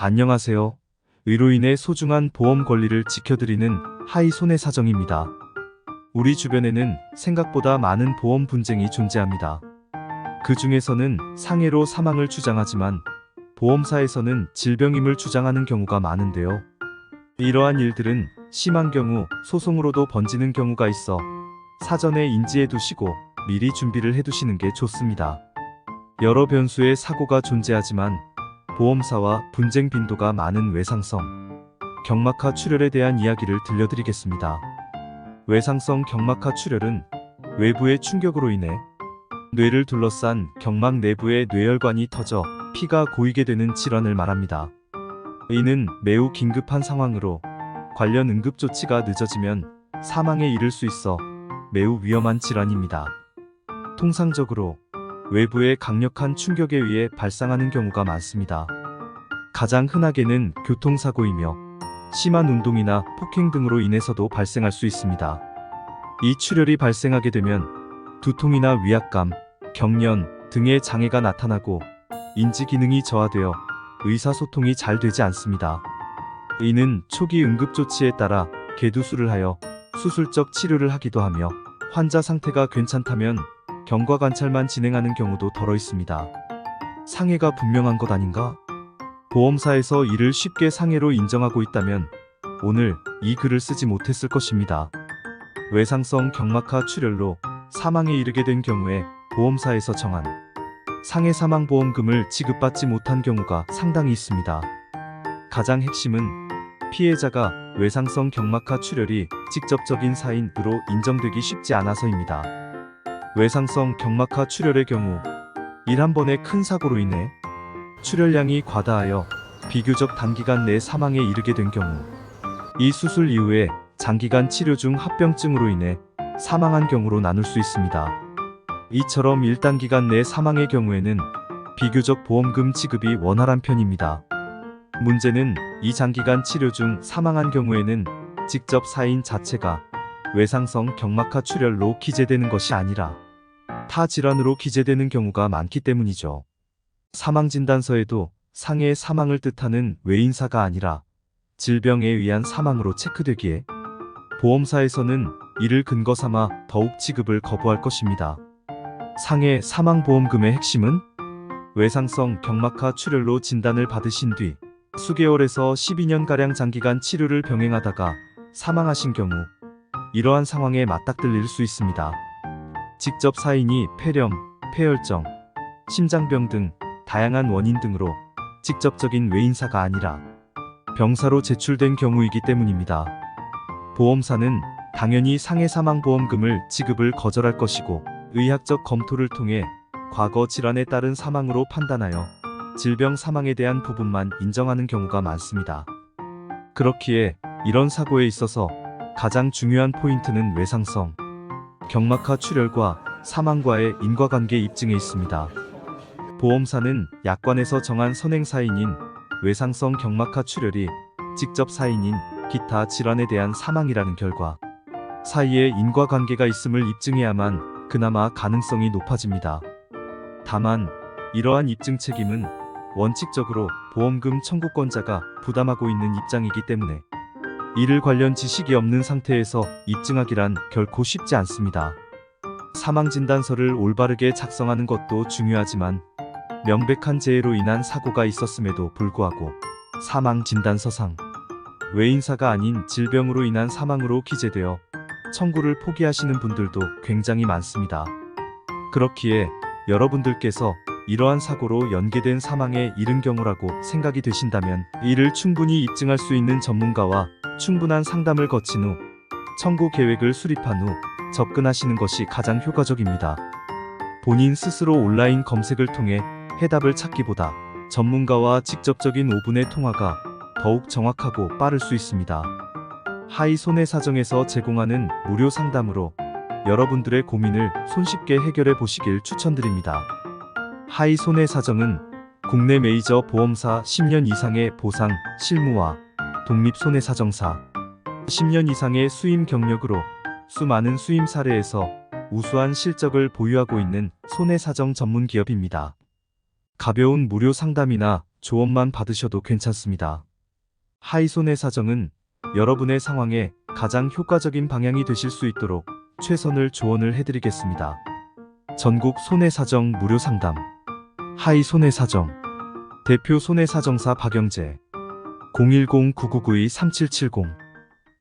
안녕하세요. 의로 인해 소중한 보험 권리를 지켜드리는 하이 손해사정입니다. 우리 주변에는 생각보다 많은 보험 분쟁이 존재합니다. 그 중에서는 상해로 사망을 주장하지만 보험사에서는 질병임을 주장하는 경우가 많은데요. 이러한 일들은 심한 경우 소송으로도 번지는 경우가 있어 사전에 인지해 두시고 미리 준비를 해두시는 게 좋습니다. 여러 변수의 사고가 존재하지만 보험사와 분쟁 빈도가 많은 외상성 경막하 출혈에 대한 이야기를 들려드리겠습니다. 외상성 경막하 출혈은 외부의 충격으로 인해 뇌를 둘러싼 경막 내부의 뇌혈관이 터져 피가 고이게 되는 질환을 말합니다. 이는 매우 긴급한 상황으로 관련 응급조치가 늦어지면 사망에 이를 수 있어 매우 위험한 질환입니다. 통상적으로 외부의 강력한 충격에 의해 발생하는 경우가 많습니다. 가장 흔하게는 교통사고이며 심한 운동이나 폭행 등으로 인해서도 발생할 수 있습니다. 이 출혈이 발생하게 되면 두통이나 위압감, 경련 등의 장애가 나타나고 인지 기능이 저하되어 의사소통이 잘 되지 않습니다. 이는 초기 응급조치에 따라 개두술을 하여 수술적 치료를 하기도 하며 환자 상태가 괜찮다면 경과관찰만 진행하는 경우도 덜어 있습니다. 상해가 분명한 것 아닌가? 보험사에서 이를 쉽게 상해로 인정하고 있다면 오늘 이 글을 쓰지 못했을 것입니다. 외상성 경막하 출혈로 사망에 이르게 된 경우에 보험사에서 정한 상해 사망보험금을 지급받지 못한 경우가 상당히 있습니다. 가장 핵심은 피해자가 외상성 경막하 출혈이 직접적인 사인으로 인정되기 쉽지 않아서입니다. 외상성 경막하 출혈의 경우 일 한 번의 큰 사고로 인해 출혈량이 과다하여 비교적 단기간 내 사망에 이르게 된 경우 이 수술 이후에 장기간 치료 중 합병증으로 인해 사망한 경우로 나눌 수 있습니다. 이처럼 1단기간 내 사망의 경우에는 비교적 보험금 지급이 원활한 편입니다. 문제는 이 장기간 치료 중 사망한 경우에는 직접 사인 자체가 외상성 경막하 출혈로 기재되는 것이 아니라 타 질환으로 기재되는 경우가 많기 때문이죠. 사망진단서에도 상해의 사망을 뜻하는 외인사가 아니라 질병에 의한 사망으로 체크되기에 보험사에서는 이를 근거 삼아 더욱 지급을 거부할 것입니다. 상해 사망보험금의 핵심은 외상성 경막하 출혈로 진단을 받으신 뒤 수개월에서 12년가량 장기간 치료를 병행하다가 사망하신 경우 이러한 상황에 맞닥뜨릴 수 있습니다. 직접 사인이 폐렴, 폐혈증, 심장병 등 다양한 원인 등으로 직접적인 외인사가 아니라 병사로 제출된 경우이기 때문입니다. 보험사는 당연히 상해 사망보험금을 지급을 거절할 것이고 의학적 검토를 통해 과거 질환에 따른 사망으로 판단하여 질병 사망에 대한 부분만 인정하는 경우가 많습니다. 그렇기에 이런 사고에 있어서 가장 중요한 포인트는 외상성 경막하 출혈과 사망과의 인과관계 입증에 있습니다. 보험사는 약관에서 정한 선행사인인 외상성 경막하 출혈이 직접 사인인 기타 질환에 대한 사망이라는 결과 사이에 인과관계가 있음을 입증해야만 그나마 가능성이 높아집니다. 다만 이러한 입증 책임은 원칙적으로 보험금 청구권자가 부담하고 있는 입장이기 때문에 이를 관련 지식이 없는 상태에서 입증하기란 결코 쉽지 않습니다. 사망진단서를 올바르게 작성하는 것도 중요하지만 명백한 재해로 인한 사고가 있었음에도 불구하고 사망진단서상 외인사가 아닌 질병으로 인한 사망으로 기재되어 청구를 포기하시는 분들도 굉장히 많습니다. 그렇기에 여러분들께서 이러한 사고로 연계된 사망에 이른 경우라고 생각이 되신다면 이를 충분히 입증할 수 있는 전문가와 충분한 상담을 거친 후 청구 계획을 수립한 후 접근하시는 것이 가장 효과적입니다. 본인 스스로 온라인 검색을 통해 해답을 찾기보다 전문가와 직접적인 5분의 통화가 더욱 정확하고 빠를 수 있습니다. 하이 손해사정에서 제공하는 무료 상담으로 여러분들의 고민을 손쉽게 해결해 보시길 추천드립니다. 하이 손해사정은 국내 메이저 보험사 10년 이상의 보상, 실무와 독립손해사정사 10년 이상의 수임 경력으로 수많은 수임 사례에서 우수한 실적을 보유하고 있는 손해사정 전문 기업입니다. 가벼운 무료 상담이나 조언만 받으셔도 괜찮습니다. 하이 손해사정은 여러분의 상황에 가장 효과적인 방향이 되실 수 있도록 최선을 조언을 해드리겠습니다. 전국 손해사정 무료 상담. 하이 손해사정. 대표 손해사정사 박영재. 010-9992-3770